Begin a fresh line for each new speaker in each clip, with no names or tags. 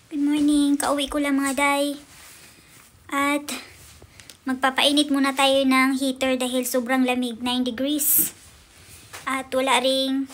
Good morning, kauwi ko lang mga day. At magpapainit muna tayo ng heater dahil sobrang lamig, 9 degrees. At wala ring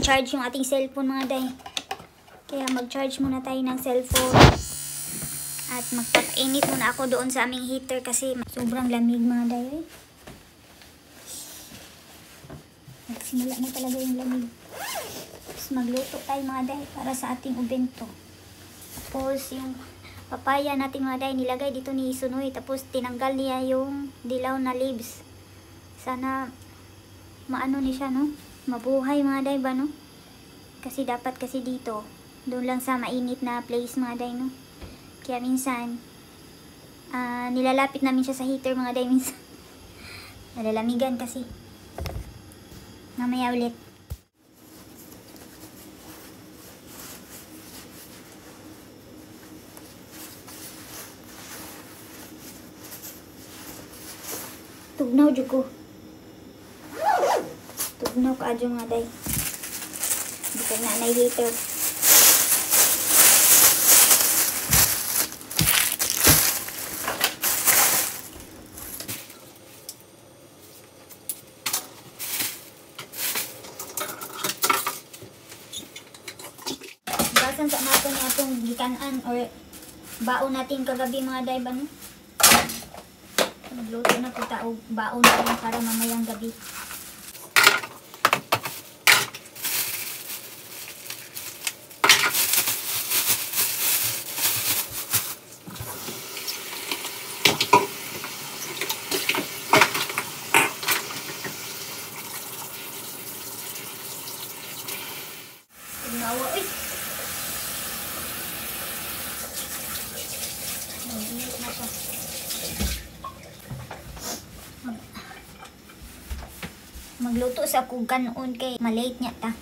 charge yung ating cellphone mga day. Kaya mag-charge muna tayo ng cellphone. At magpapainit muna ako doon sa aming heater kasi sobrang lamig mga day. Nagsimula na talaga yung lamig. Tapos magluto tayo mga day para sa ating ubento. Tapos yung papaya natin mga day nilagay dito ni Sunoy. Tapos tinanggal niya yung dilaw na leaves. Sana maano ni siya no? Mabuhay mga day ba no? Kasi dapat kasi dito. Doon lang sa mainit na place mga day no? Kaya minsan nilalapit namin siya sa heater mga day minsan. Nalalamigan kasi. Mamaya ulit. Tugnaw dyan ko. Tugnaw ka dyan mga day. Hindi ka na heater. Basan sa natin atong gikanan or baon natin kagabi mga day ba no? Magluto na po tao, baon na rin para mamayang gabi. Nawa, eh! Nag-init na siya. Magluto sa kung kanon kay malate niya ta.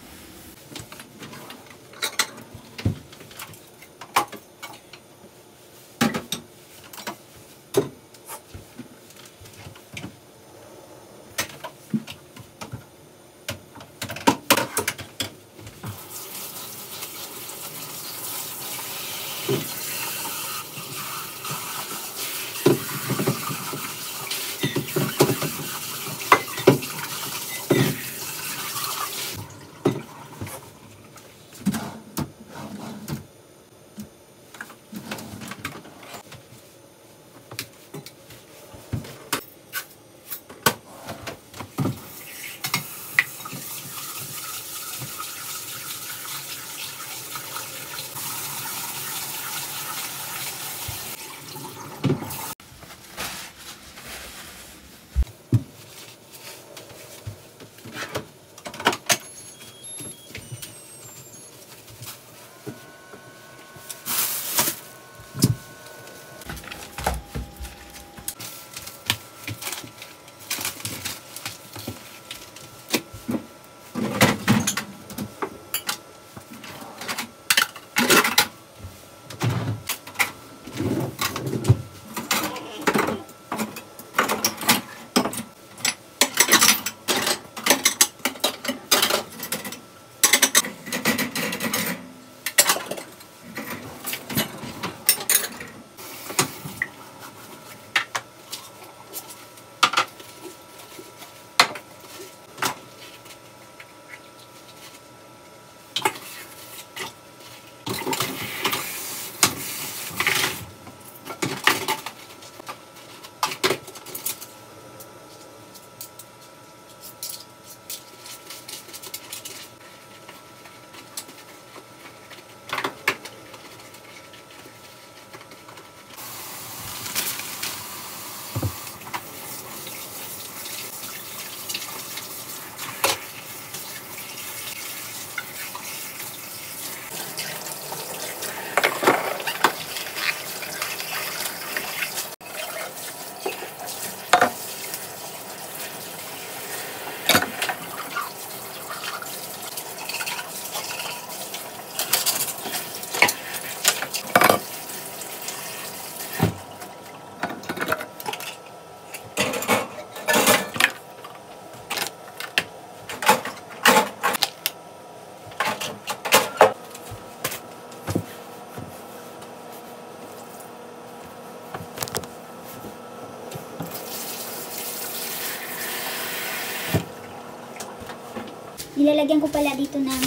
Nilalagyan ko pala dito ng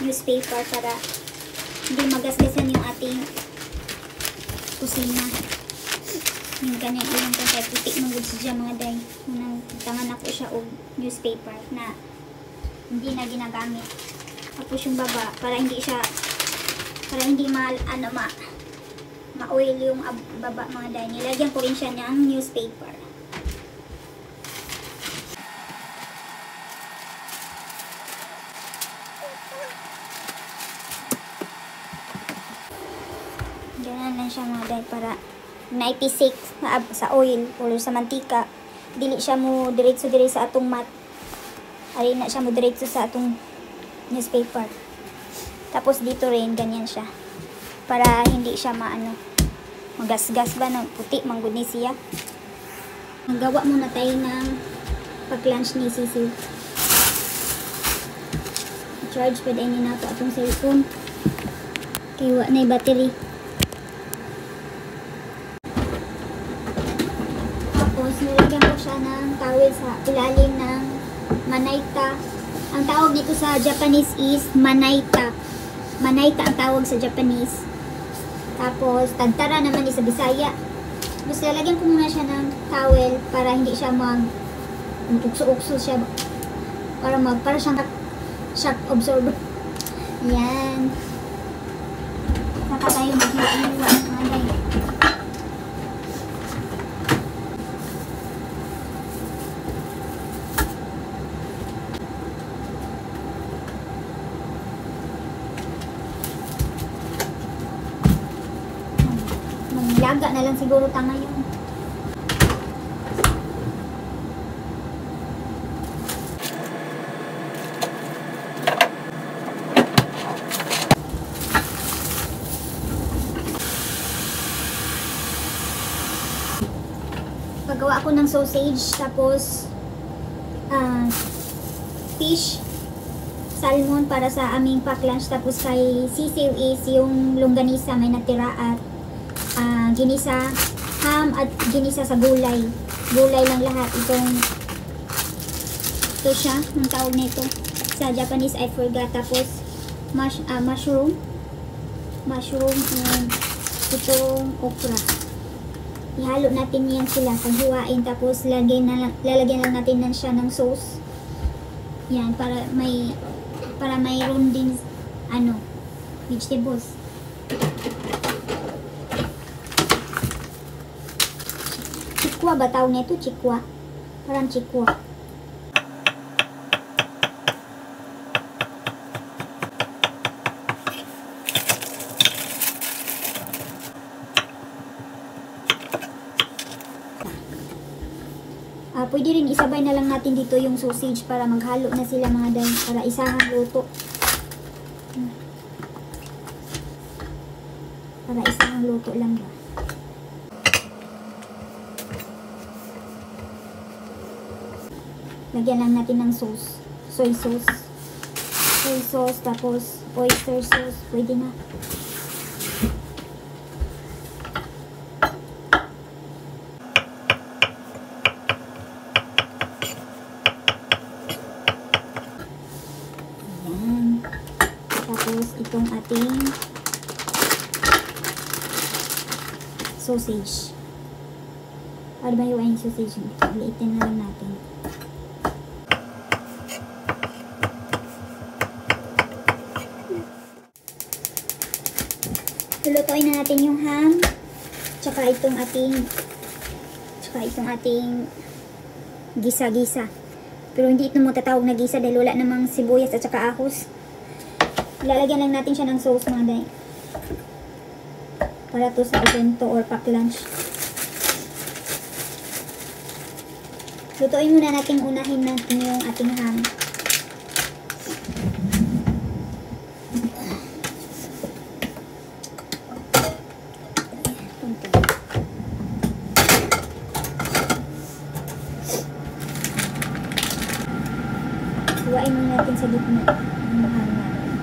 newspaper para hindi magasgasan yung ating kusina. Yung ganyan ilang kaya puti ng goods siya mga day. Tangan ako siya og newspaper na hindi na ginagamit. Tapos yung baba para hindi ma-oil yung baba mga day. Nilagyan ko rin siya ng newspaper. Ganyan lang siya mga day para naipisik sa oil o sa mantika. Dili siya mo diretso sa atong mat. Ari na siya mo diretso sa atong newspaper. Tapos dito rin ganyan siya. Para hindi siya magasgas ba ng puti manggod ni siya. Magawa muna tayo ng pag-lunch ni Sisi. Charge pa din na ako atong cellphone. Kaya na yung battery. Nilagyan ko siya ng towel sa ilalim ng manaita. Ang tawag nito sa Japanese is manaita. Manaita ang tawag sa Japanese. Tapos, tagtara naman sa Bisaya. Tapos, lalagyan ko muna siya ng towel para hindi siya mag-ukso-ukso siya. Para siyang shock absorber. Yan. Saka tayo mag-hiwa-hiwa. Laga na lang siguro ta ngayon. Paggawa ako ng sausage, tapos fish, salmon para sa aming pack lunch, tapos kay sisiw is yung longganisa may natira at ginisa, ham at ginisa sa gulay. Gulay lang lahat. Ito siya, ang tawag nito. Sa Japanese, I forgot. Tapos, mushroom. Mushroom and itong okra. Ihalo natin yan sila. Paghiwain. Tapos, lalagyan lang natin siya ng sauce. Yan, para mayroon din, vegetables. Chikwa ba tawag nito? Chikwa. Parang chikwa. Pwede rin isabay na lang natin dito yung sausage para maghalo na sila mga day. Para isahang luto. Para isahang luto lang ba. Lagyan lang natin ng sauce. Soy sauce. Soy sauce, tapos oyster sauce. Pwede na. Ayan. Tapos itong ating sausage. Para ba hiwain yung sausage? Liitin na lang natin. Lulutuin na natin yung ham, tsaka itong ating gisa-gisa. Pero hindi ito mo tatawag na gisa dahil wala namang sibuyas at saka ahos. Ilalagyan lang natin siya ng sauce mga day. Para to sa bento or pack lunch. Lutuin muna natin, unahin natin yung ating ham. Hiwain muna natin sa gitna ng mahal natin.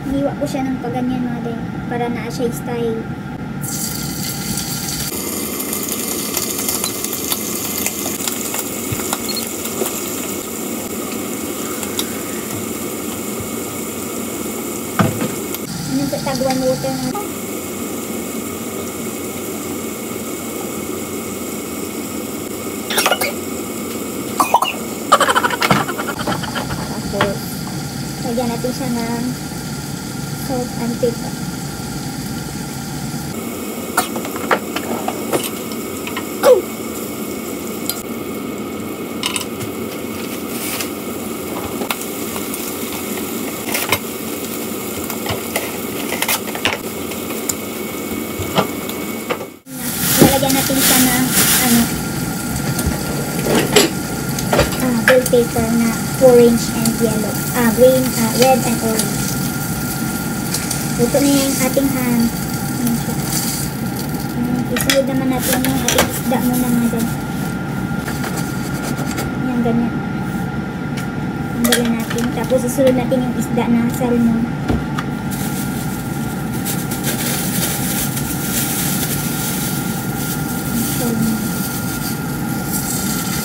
Hiwa ko siya ng paganyan mga day para na siya style. tagwan water na. Tapos, lagyan natin siya ng salt and pepper. Lalagyan natin siya ng bell pepper na orange and yellow. Green, red and orange. Luto na yung ating ham. Ayan siya. Isunod naman natin yung ating isda muna nga dyan. Ayan, ganyan. Tanggalan natin. Tapos isunod natin yung isda na salmon.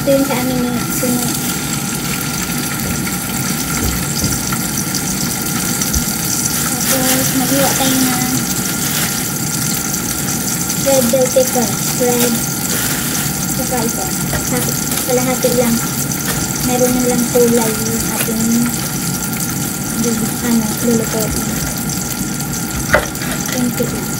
Ito yung sa amin ni Sunoy. Tapos maghiwa tayo ng red bell pepper. Red. Saka ito. Kalahati lang. Meron na lang kulay yung ating lulutuin. Kunti lang.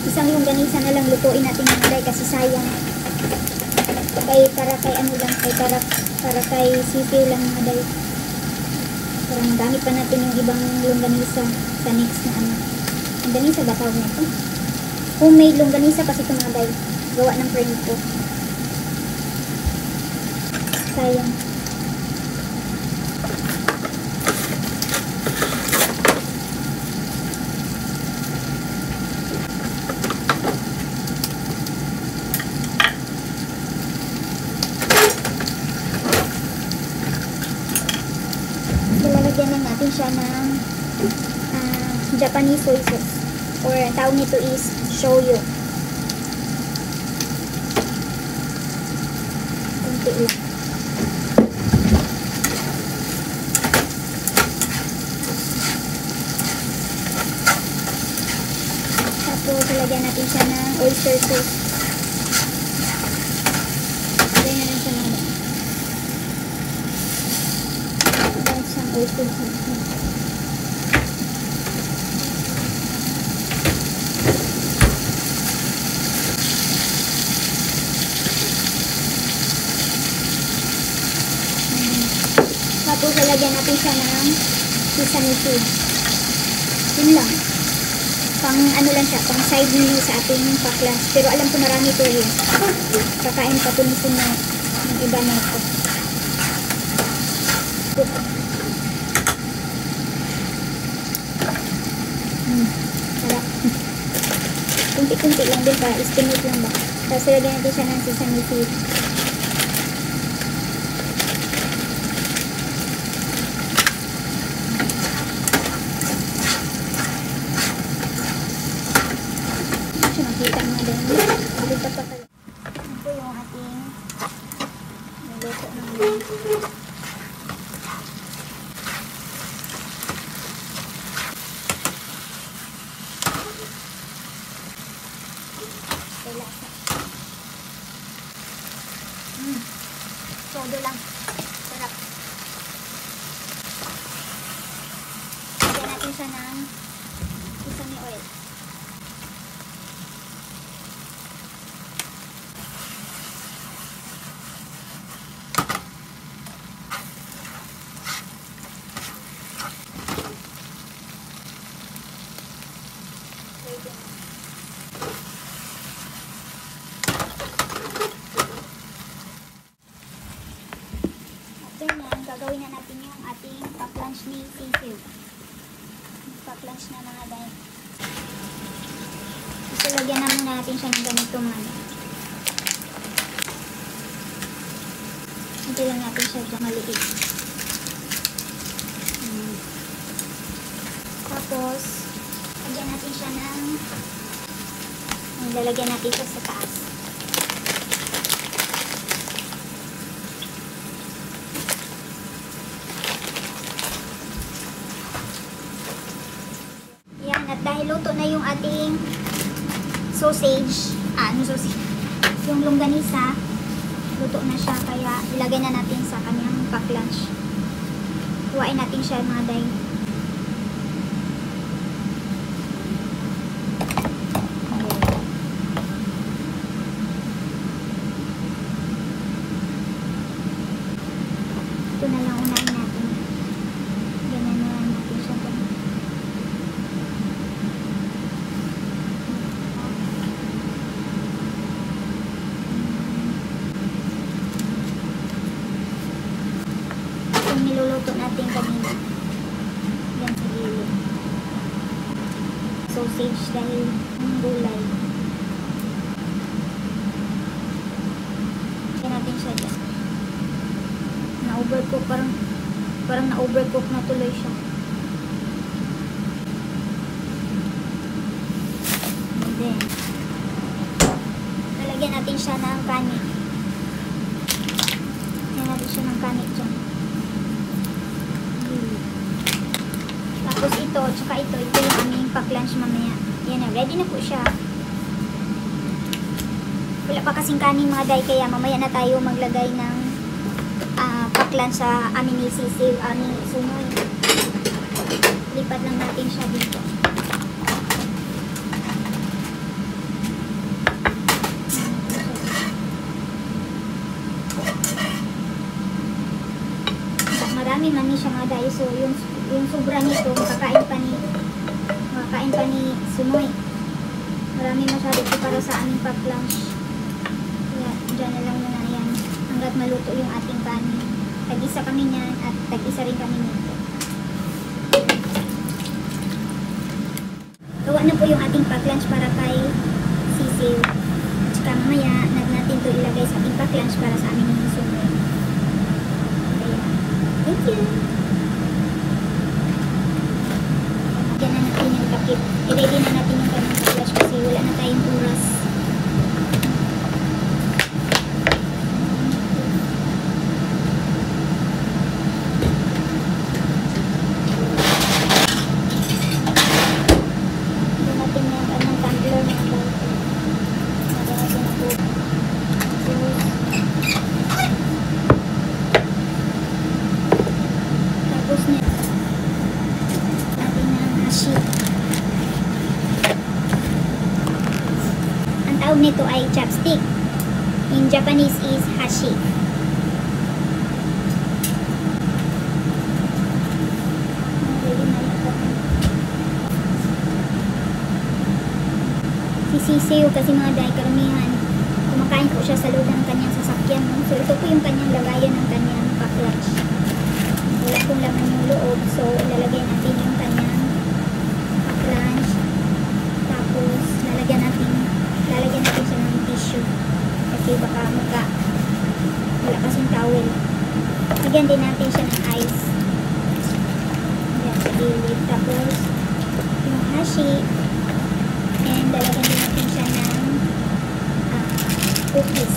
Isang longganisa na lang lutuin natin ng alay kasi sayang. Para kay sisiw lang mga day. Para magamit pa natin yung ibang longganisa sa next na longganisa ba tawag nito? Homemade longganisa kasi ito mga day. Gawa ng friend ko. Sayang. Lalagyan lang natin siya ng Japanese soy sauce or tawag nito is shoyu. Kunti lang. Tapos lalagyan natin siya ng oyster sauce. Lagyan natin siya ng oyster sauce. Tapos lalagyan natin siya ng sesame seed. Yun lang. Pang lang siya, pang side menu sa ating paklas. Pero alam ko marami ito rin. Kakain pa ito nito na yung iba na ito. Sarap. Kunti-kunti lang din pa. Estimate lang ba. Tapos lagyan natin siya ng sesame seed. Makita mo din. Ito yung ating niluto namin. Todo lang. Sarap. gagawin na natin yung ating pack-lunch ni Sisiu. Pack-lunch na mga day. So, lagyan na muna natin siya ng ganito man. Hindi lang natin siya dyan maliit. Tapos, lagyan natin siya ng lalagyan natin siya sa taas. Yan, at dahil luto na yung ating sausage, sausage? Yung longganisa, luto na siya, kaya ilagay na natin sa kanyang pack-lunch. Kuhain natin siya mga day. Ito na lang unahin natin. Ganyan na lang natin siya. Yung niluluto natin kanina. Yan sa gilid. Sausage dahil yung gulay. Yan natin siya dyan. Na-overcook, parang na-overcook na tuloy siya. And then, lalagyan natin siya ng kanin. Lalagyan natin siya ng kanin dyan. Tapos ito, tsaka ito yung aming pack-lunch mamaya. Yan na, ready na po siya. Wala pa kasing kanin mga day, kaya mamaya na tayo maglagay ng pack-lunch sa amin ni Sisiu, aming sunoy. Lipat lang natin siya dito. Marami man siya mga day, so yung sobra nito makakain pa ni sunoy. Marami masyado ito para sa aming pack-lunch. Kaya dyan na lang muna yan hanggat maluto yung ating kanin. Tag-isa kami niyan at tag-isa rin kami nito. Gawa na po yung ating pack-lunch para kay Sisiu. At saka mamaya natin ito ilagay sa ating pack-lunch para sa amin ng sunoy. Kaya, thank you! Lagyan na natin yung takip. I-ready na natin yung kanyang pack-lunch kasi wala na tayong oras. Ang tawag nito ay chopstick. In Japanese is hashi. Si Sisiu kasi mga day karamihan kumakain po siya sa loob ng kanyang sasakyan. So ito po yung kanyang lagayan ng kanyang pack-lunch. Wala pong laman yung loob, so ilalagay natin yung kanyang pack-lunch. Tapos lalagyan natin siya ng tissue kasi baka wala kasing towel. Lagyan din natin siya ng ice. Yan sa gilid. Tapos yung hashi, and lalagyan din natin siya ng cookies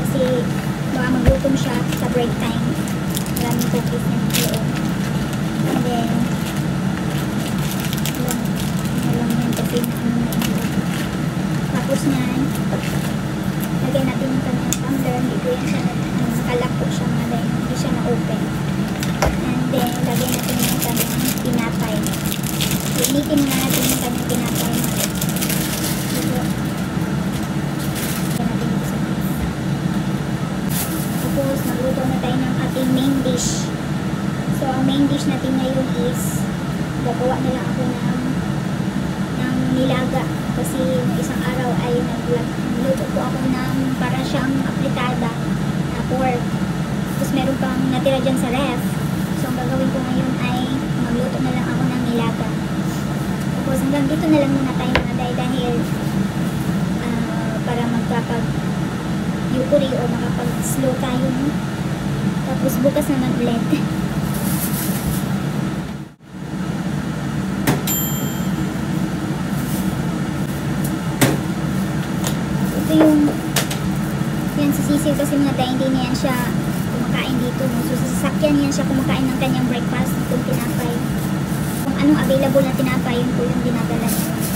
kasi baka magutom siya sa break time. Maraming cookies na niloob. And then lang yan kasi tapos nyan lagyan natin yung kanyang tumbler. Hindi ko yan siya nakalak po siya mga dahil hindi siya na-open. And then lagyan natin yung kanyang tinapay. Initin na natin yung kanyang tinapay dito. Tapos magluto na tayo ng ating main dish. So ang main dish natin ngayon is gagawa na lang ako ng nilaga kasi isang araw ay nagluto po ako ng para siyang apritada na pork. Tapos meron pang natira dyan sa ref. So ang gagawin ko ngayon ay magluto na lang ako ng nilaga. Tapos hanggang dito na lang muna tayo mga day dahil para magkapag-yukuri o makapag-slow tayo, no? Tapos bukas naman ulit. Ito yung yan si Cecil kasi mga day, hindi niyan siya kumakain dito, no? So sa sasakyan niyan siya kumakain ng kanyang breakfast, itong tinapay. Kung anong available na tinapay, yun po yung dinadala niya.